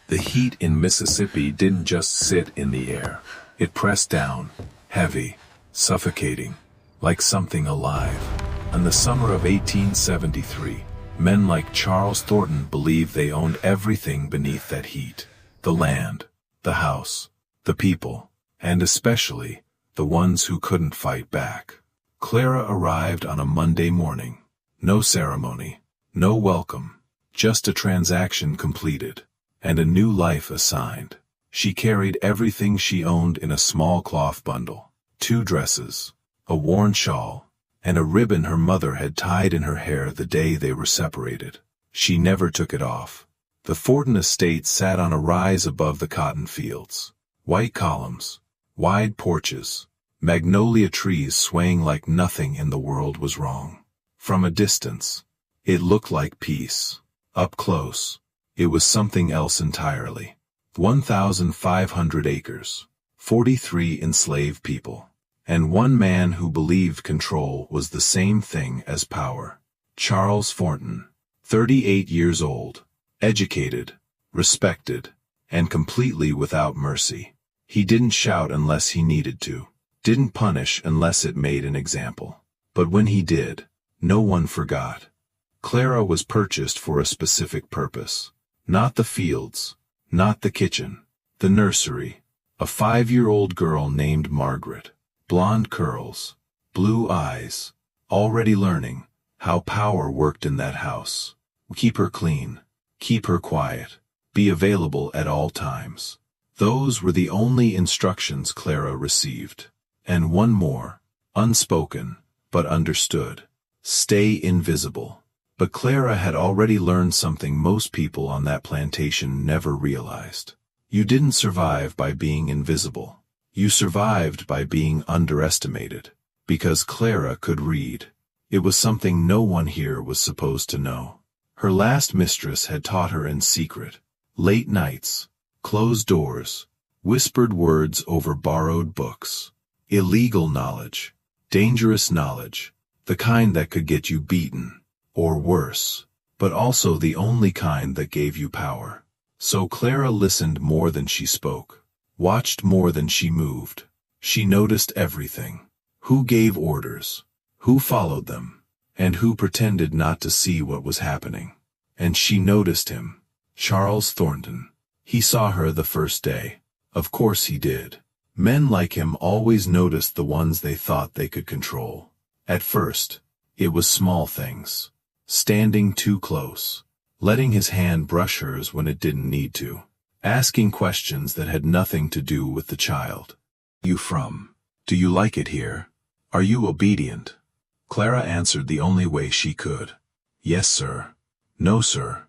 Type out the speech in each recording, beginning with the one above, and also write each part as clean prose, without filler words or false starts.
The heat in Mississippi didn't just sit in the air. It pressed down, heavy, suffocating, like something alive. In the summer of 1873, men like Charles Thornton believed they owned everything beneath that heat. The land, the house, the people, and especially the ones who couldn't fight back. Clara arrived on a Monday morning. No ceremony, no welcome, just a transaction completed, and a new life assigned. She carried everything she owned in a small cloth bundle: 2 dresses, a worn shawl, and a ribbon her mother had tied in her hair the day they were separated. She never took it off. The Thornton estate sat on a rise above the cotton fields. White columns, wide porches, magnolia trees swaying like nothing in the world was wrong. From a distance, it looked like peace. Up close, it was something else entirely. 1,500 acres, 43 enslaved people, and one man who believed control was the same thing as power. Charles Thornton, 38 years old, educated, respected, and completely without mercy. He didn't shout unless he needed to, didn't punish unless it made an example. But when he did, no one forgot. Clara was purchased for a specific purpose. Not the fields, not the kitchen, the nursery. A 5-year-old girl named Margaret. Blonde curls, blue eyes, already learning how power worked in that house. Keep her clean, keep her quiet, be available at all times. Those were the only instructions Clara received. And one more, unspoken, but understood. Stay invisible. But Clara had already learned something most people on that plantation never realized. You didn't survive by being invisible. You survived by being underestimated. Because Clara could read. It was something no one here was supposed to know. Her last mistress had taught her in secret. Late nights, closed doors, whispered words over borrowed books. Illegal knowledge, dangerous knowledge, the kind that could get you beaten, or worse, but also the only kind that gave you power. So Clara listened more than she spoke, watched more than she moved. She noticed everything: who gave orders, who followed them, and who pretended not to see what was happening. And she noticed him, Charles Thornton. He saw her the first day. Of course he did. Men like him always noticed the ones they thought they could control. At first, it was small things. Standing too close, letting his hand brush hers when it didn't need to, asking questions that had nothing to do with the child. You from? Do you like it here? Are you obedient? Clara answered the only way she could. Yes, sir. No, sir.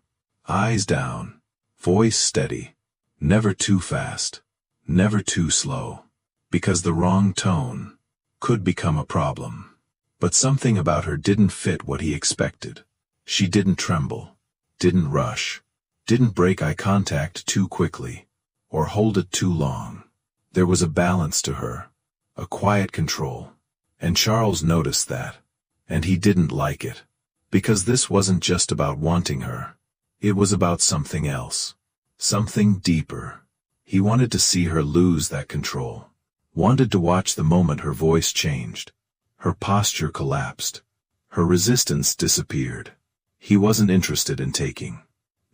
Eyes down, voice steady, never too fast, never too slow, because the wrong tone could become a problem. But something about her didn't fit what he expected. She didn't tremble, didn't rush, didn't break eye contact too quickly, or hold it too long. There was a balance to her, a quiet control, and Charles noticed that, and he didn't like it, because this wasn't just about wanting her. It was about something else, something deeper. He wanted to see her lose that control, wanted to watch the moment her voice changed, her posture collapsed, her resistance disappeared. He wasn't interested in taking.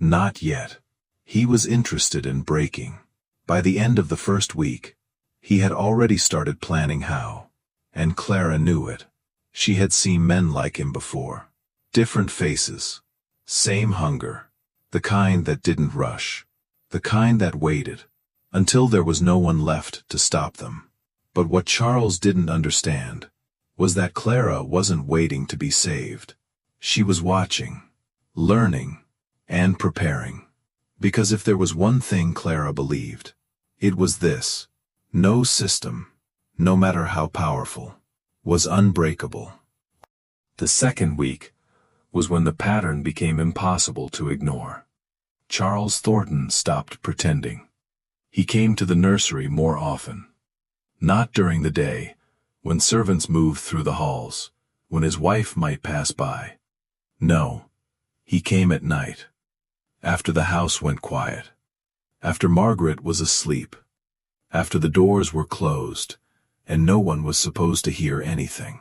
Not yet. He was interested in breaking. By the end of the first week, he had already started planning how. And Clara knew it. She had seen men like him before. Different faces. Same hunger. The kind that didn't rush. The kind that waited, until there was no one left to stop them. But what Charles didn't understand was that Clara wasn't waiting to be saved. She was watching, learning, and preparing. Because if there was one thing Clara believed, it was this: no system, no matter how powerful, was unbreakable. The second week was when the pattern became impossible to ignore. Charles Thornton stopped pretending. He came to the nursery more often. Not during the day, when servants moved through the halls, when his wife might pass by. No, he came at night, after the house went quiet, After Margaret was asleep. After the doors were closed, and no one was supposed to hear anything.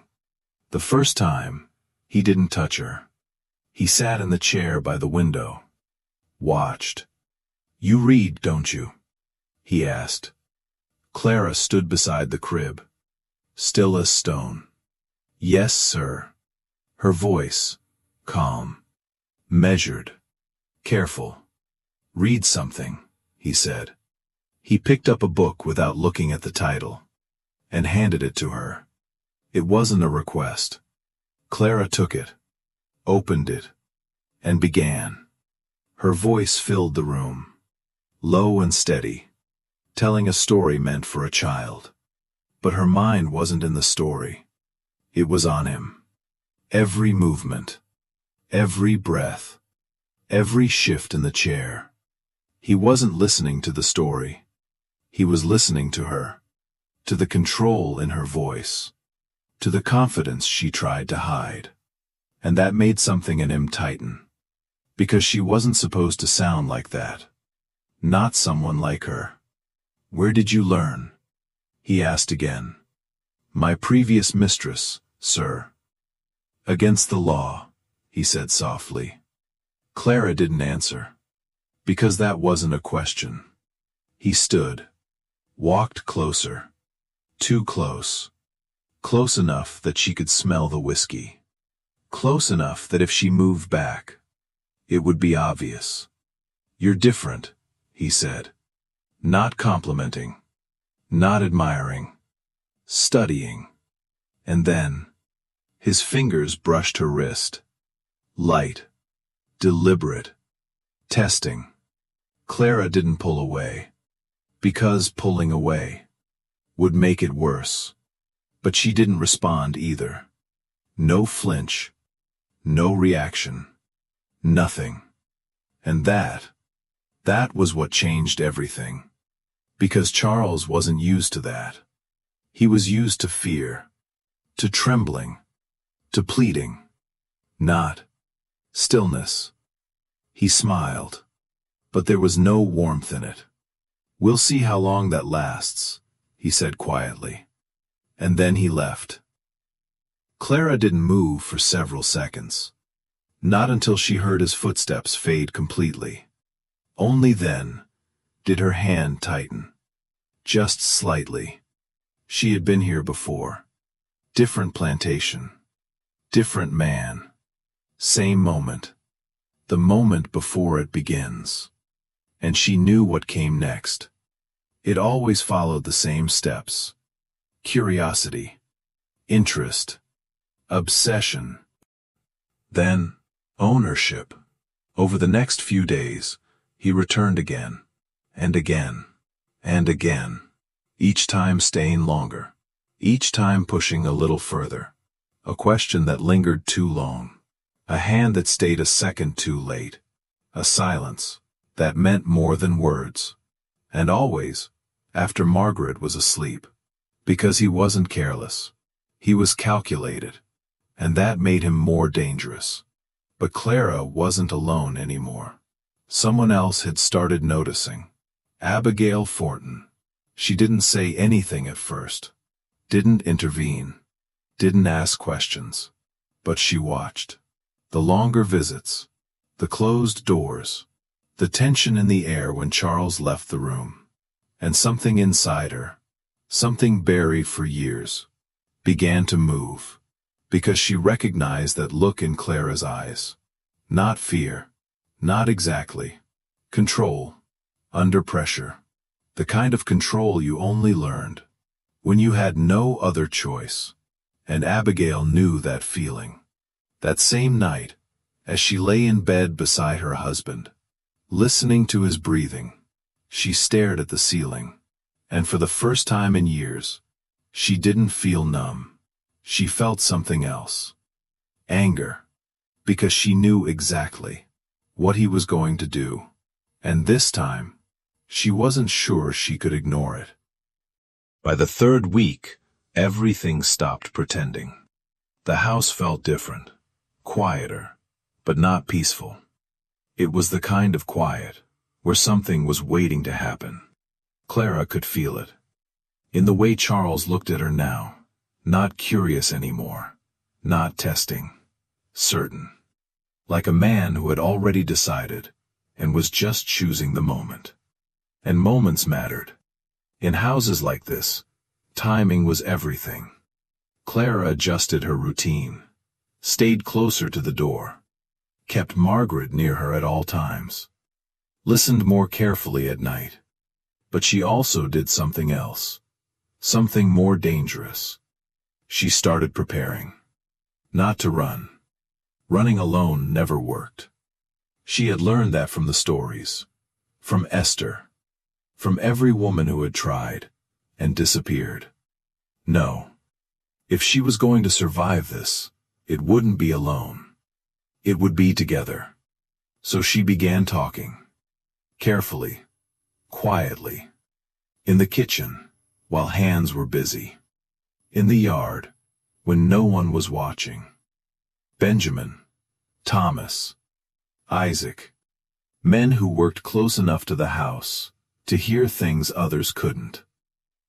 The first time, he didn't touch her. He sat in the chair by the window. Watched. "You read, don't you?" he asked. Clara stood beside the crib, still as stone. "Yes, sir." Her voice, calm, measured, careful. "Read something," he said. He picked up a book without looking at the title, and handed it to her. It wasn't a request. Clara took it, opened it, and began. Her voice filled the room, low and steady, telling a story meant for a child. But her mind wasn't in the story. It was on him. Every movement, every breath, every shift in the chair. He wasn't listening to the story. He was listening to her, to the control in her voice, to the confidence she tried to hide. And that made something in him tighten. Because she wasn't supposed to sound like that. Not someone like her. "Where did you learn?" he asked again. "My previous mistress, sir." "Against the law," he said softly. Clara didn't answer. Because that wasn't a question. He stood. Walked closer. Too close. Close enough that she could smell the whiskey. Close enough that if she moved back, it would be obvious. "You're different," he said. Not complimenting. Not admiring. Studying. And then, his fingers brushed her wrist. Light. Deliberate. Testing. Clara didn't pull away. Because pulling away would make it worse. But she didn't respond either. No flinch. No reaction. Nothing. And that was what changed everything. Because Charles wasn't used to that. He was used to fear. To trembling. To pleading. Not stillness. He smiled. But there was no warmth in it. "We'll see how long that lasts," he said quietly. And then he left. Clara didn't move for several seconds. Not until she heard his footsteps fade completely. Only then did her hand tighten. Just slightly. She had been here before. Different plantation. Different man. Same moment. The moment before it begins. And she knew what came next. It always followed the same steps. Curiosity. Interest. Obsession. Then, ownership. Over the next few days, he returned again, and again, and again, each time staying longer, each time pushing a little further. A question that lingered too long. A hand that stayed a second too late. A silence that meant more than words. And always, after Margaret was asleep. Because he wasn't careless. He was calculated. And that made him more dangerous. But Clara wasn't alone anymore. Someone else had started noticing. Abigail Fortin. She didn't say anything at first. Didn't intervene. Didn't ask questions. But she watched. The longer visits. The closed doors. The tension in the air when Charles left the room. And something inside her, something buried for years, began to move. Because she recognized that look in Clara's eyes. Not fear. Not exactly. Control. Under pressure. The kind of control you only learned when you had no other choice. And Abigail knew that feeling. That same night, as she lay in bed beside her husband, listening to his breathing, she stared at the ceiling. And for the first time in years, she didn't feel numb. She felt something else. Anger. Because she knew exactly what he was going to do. And this time, she wasn't sure she could ignore it. By the third week, everything stopped pretending. The house felt different. Quieter. But not peaceful. It was the kind of quiet where something was waiting to happen. Clara could feel it. In the way Charles looked at her now, not curious anymore, not testing, certain. Like a man who had already decided, and was just choosing the moment. And moments mattered. In houses like this, timing was everything. Clara adjusted her routine, stayed closer to the door, kept Margaret near her at all times, listened more carefully at night. But she also did something else, something more dangerous. She started preparing. Not to run. Running alone never worked. She had learned that from the stories, from Esther, from every woman who had tried, and disappeared. No. If she was going to survive this, it wouldn't be alone. It would be together. So she began talking. Carefully. Quietly. In the kitchen, while hands were busy. In the yard, when no one was watching. Benjamin, Thomas, Isaac. Men who worked close enough to the house to hear things others couldn't.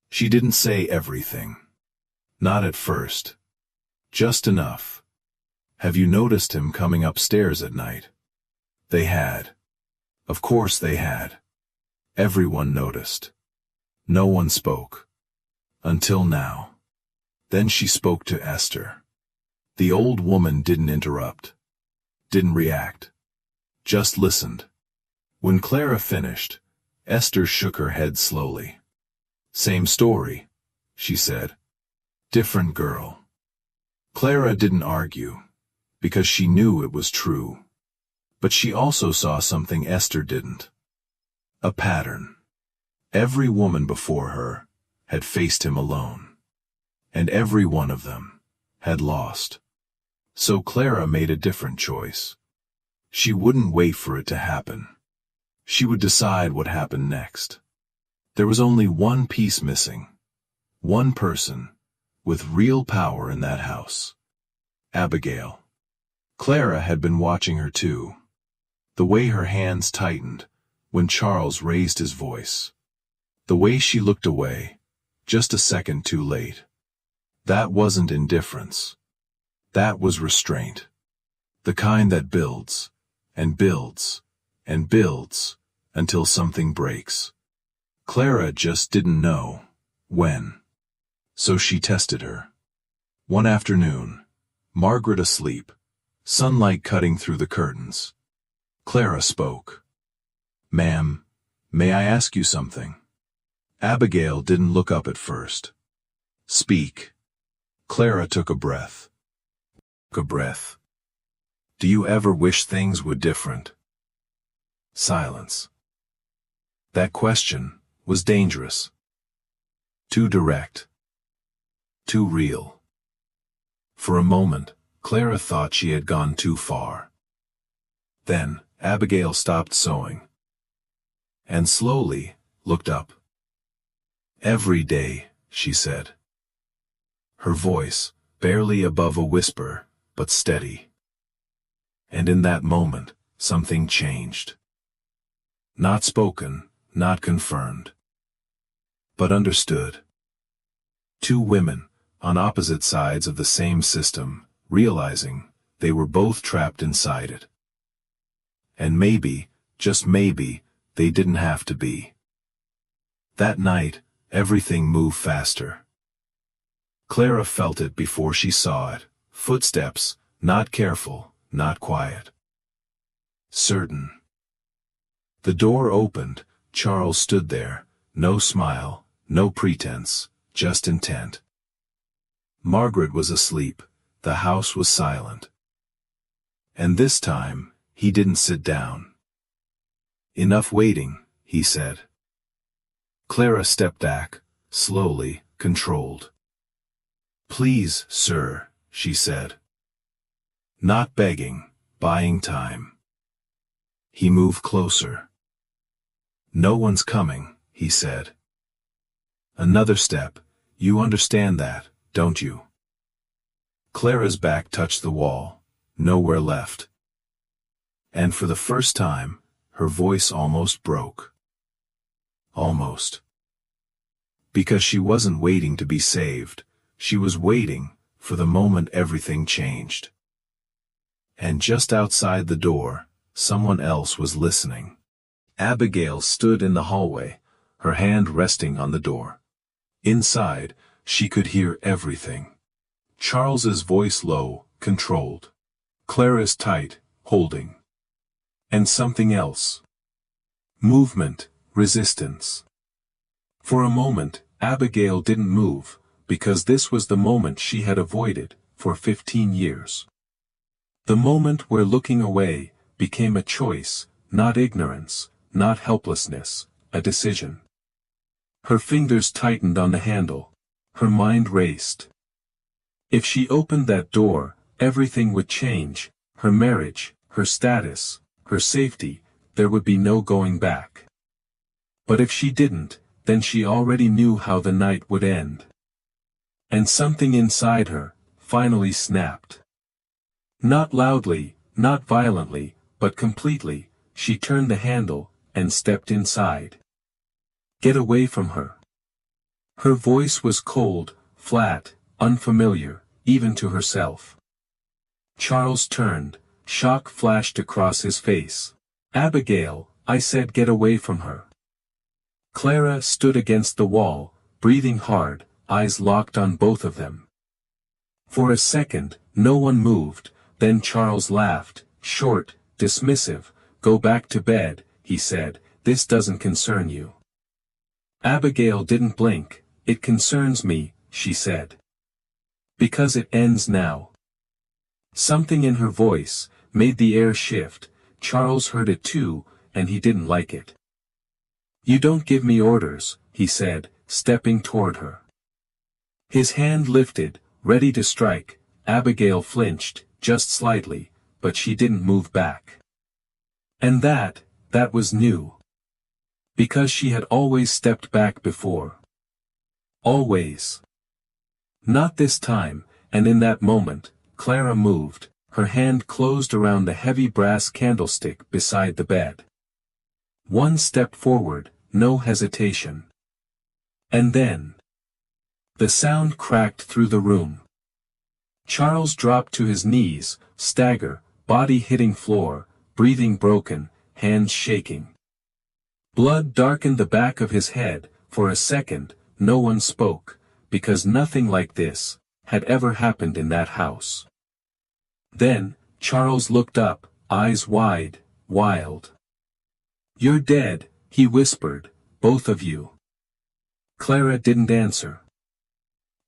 She didn't say everything. Not at first. Just enough. Have you noticed him coming upstairs at night? They had. Of course they had. Everyone noticed. No one spoke. Until now. Then she spoke to Esther. The old woman didn't interrupt. Didn't react. Just listened. When Clara finished, Esther shook her head slowly. Same story, she said. Different girl. Clara didn't argue, because she knew it was true. But she also saw something Esther didn't. A pattern. Every woman before her had faced him alone. And every one of them had lost. So Clara made a different choice. She wouldn't wait for it to happen. She would decide what happened next. There was only one piece missing. One person, with real power in that house. Abigail. Clara had been watching her too. The way her hands tightened when Charles raised his voice. The way she looked away, just a second too late. That wasn't indifference. That was restraint. The kind that builds, and builds, and builds, until something breaks. Clara just didn't know when. So she tested her. One afternoon, Margaret asleep, sunlight cutting through the curtains. Clara spoke. "Ma'am, may I ask you something?" Abigail didn't look up at first. "Speak." Clara took a breath. "Do you ever wish things were different?" Silence. That question was dangerous. Too direct. Too real. For a moment, Clara thought she had gone too far. Then, Abigail stopped sewing. And slowly, looked up. "Every day," she said. Her voice, barely above a whisper, but steady. And in that moment, something changed. Not spoken, not confirmed. But understood. Two women, on opposite sides of the same system, realizing they were both trapped inside it. And maybe, just maybe, they didn't have to be. That night, everything moved faster. Clara felt it before she saw it. Footsteps, not careful, not quiet. Certain. The door opened, Charles stood there, no smile, no pretense, just intent. Margaret was asleep, the house was silent. And this time, he didn't sit down. "Enough waiting," he said. Clara stepped back, slowly, controlled. "Please, sir," she said. Not begging, buying time. He moved closer. "No one's coming," he said. Another step. "You understand that, don't you?" Clara's back touched the wall, nowhere left. And for the first time, Her voice almost broke. Almost. Because she wasn't waiting to be saved, she was waiting for the moment everything changed. And just outside the door, someone else was listening. Abigail stood in the hallway, her hand resting on the door. Inside, she could hear everything. Charles's voice low, controlled. Clara's tight, holding. And something else. Movement, resistance. For a moment, Abigail didn't move, because this was the moment she had avoided for 15 years. The moment where looking away became a choice, not ignorance, not helplessness, a decision. Her fingers tightened on the handle. Her mind raced. If she opened that door, everything would change, her marriage, her status, her safety, there would be no going back. But if she didn't, then she already knew how the night would end. And something inside her finally snapped. Not loudly, not violently, but completely, she turned the handle and stepped inside. Get away from her. Her voice was cold, flat, unfamiliar, even to herself. Charles turned, shock flashed across his face. Abigail, I said get away from her. Clara stood against the wall, breathing hard, eyes locked on both of them. For a second, no one moved, then Charles laughed, short, dismissive. Go back to bed, he said, this doesn't concern you. Abigail didn't blink. It concerns me, she said. Because it ends now. Something in her voice made the air shift. Charles heard it too, and he didn't like it. You don't give me orders, he said, stepping toward her. His hand lifted, ready to strike. Abigail flinched, just slightly, but she didn't move back. And that was new. Because she had always stepped back before. Always. Not this time, and in that moment, Clara moved, her hand closed around the heavy brass candlestick beside the bed. One step forward, no hesitation. And then, the sound cracked through the room. Charles dropped to his knees, stagger, body hitting floor, breathing broken, hands shaking. Blood darkened the back of his head. For a second, no one spoke, because nothing like this had ever happened in that house. Then, Charles looked up, eyes wide, wild. You're dead, he whispered, both of you. Clara didn't answer.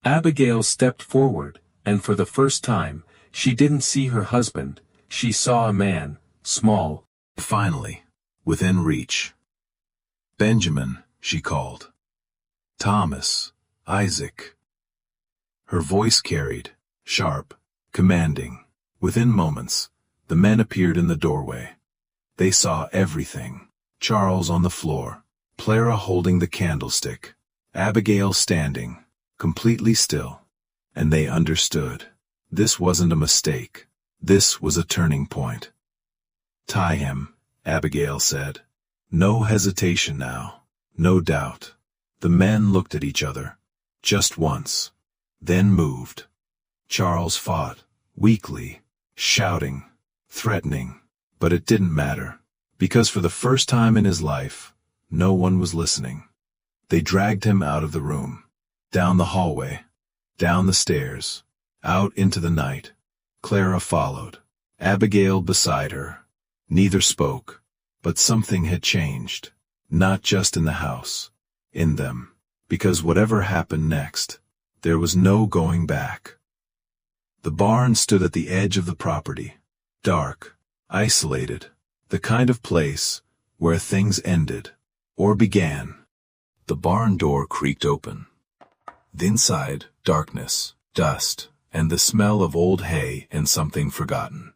Abigail stepped forward, and for the first time, she didn't see her husband, she saw a man, small. Finally, within reach. Benjamin, she called. Thomas, Isaac. Her voice carried, sharp, commanding. Within moments, the men appeared in the doorway. They saw everything. Charles on the floor, Clara holding the candlestick, Abigail standing, completely still. And they understood. This wasn't a mistake. This was a turning point. Tie him, Abigail said. No hesitation now. No doubt. The men looked at each other. Just once. Then moved. Charles fought, weakly, shouting, threatening. But it didn't matter. Because for the first time in his life, no one was listening. They dragged him out of the room. Down the hallway. Down the stairs. Out into the night. Clara followed. Abigail beside her. Neither spoke. But something had changed. Not just in the house. In them. Because whatever happened next, there was no going back. The barn stood at the edge of the property. Dark. Isolated. The kind of place where things ended. Or began. The barn door creaked open. Inside, darkness, dust, and the smell of old hay and something forgotten.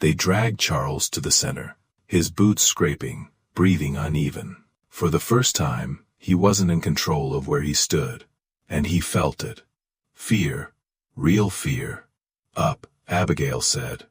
They dragged Charles to the center, his boots scraping, breathing uneven. For the first time, he wasn't in control of where he stood, and he felt it. Fear, real fear. Up, Abigail said.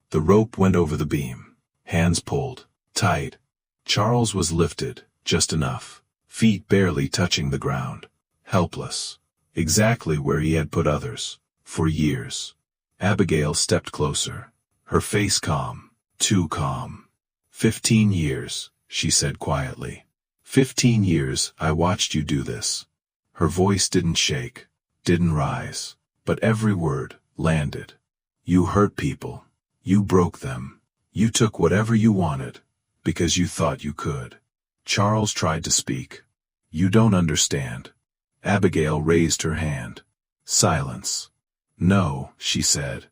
The rope went over the beam. Hands pulled, tight. Charles was lifted, just enough, feet barely touching the ground, helpless, exactly where he had put others, for years. Abigail stepped closer, her face calm, too calm. 15 years, she said quietly. 15 years I watched you do this. Her voice didn't shake, didn't rise, but every word landed. You hurt people. You broke them. You took whatever you wanted, because you thought you could. Charles tried to speak. You don't understand. Abigail raised her hand. Silence. No, she said.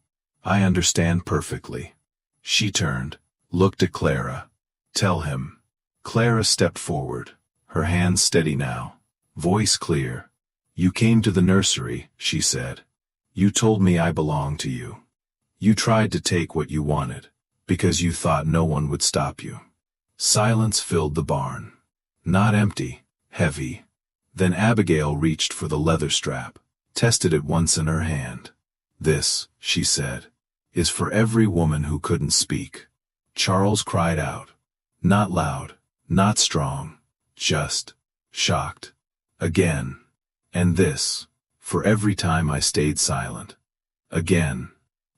I understand perfectly. She turned, looked at Clara. Tell him. Clara stepped forward, her hands steady now, voice clear. You came to the nursery, she said. You told me I belonged to you. You tried to take what you wanted, because you thought no one would stop you. Silence filled the barn. Not empty, heavy. Then Abigail reached for the leather strap, tested it once in her hand. This, she said, is for every woman who couldn't speak. Charles cried out. Not loud, not strong, just shocked. Again. And this, for every time I stayed silent. Again.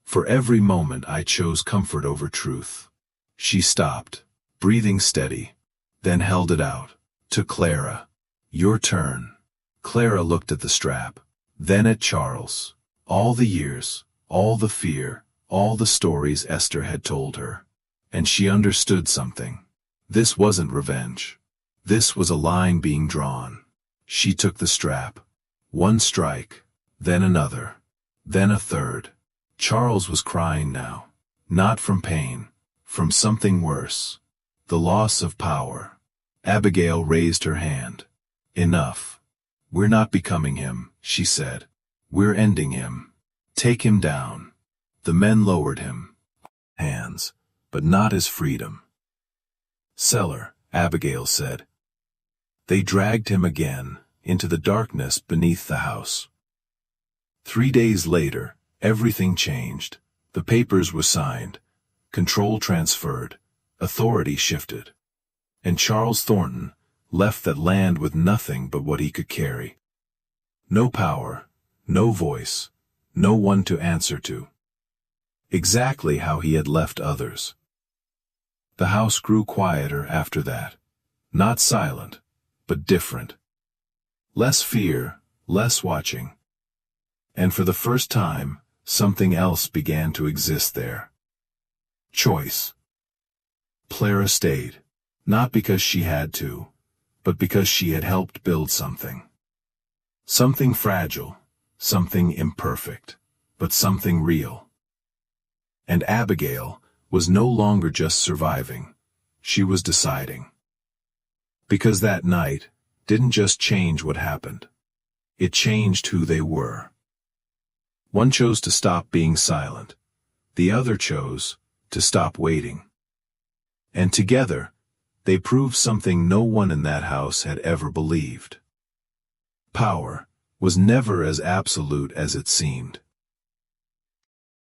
For every moment I chose comfort over truth. She stopped, breathing steady, then held it out, to Clara. Your turn. Clara looked at the strap, then at Charles. All the years, all the fear, all the stories Esther had told her. And she understood something. This wasn't revenge. This was a line being drawn. She took the strap. One strike, then another, then a third. Charles was crying now. Not from pain, from something worse. The loss of power. Abigail raised her hand. Enough. We're not becoming him, she said. We're ending him. Take him down. The men lowered him. Hands, but not his freedom. Cellar, Abigail said. They dragged him again, into the darkness beneath the house. 3 days later, everything changed. The papers were signed, control transferred, authority shifted. And Charles Thornton left that land with nothing but what he could carry. No power, no voice, no one to answer to. Exactly how he had left others. The house grew quieter after that. Not silent, but different. Less fear, less watching. And for the first time, something else began to exist there. Choice. Clara stayed, not because she had to, but because she had helped build something. Something fragile, something imperfect, but something real. And Abigail was no longer just surviving, she was deciding. Because that night didn't just change what happened. It changed who they were. One chose to stop being silent. The other chose to stop waiting. And together, they proved something no one in that house had ever believed. Power was never as absolute as it seemed.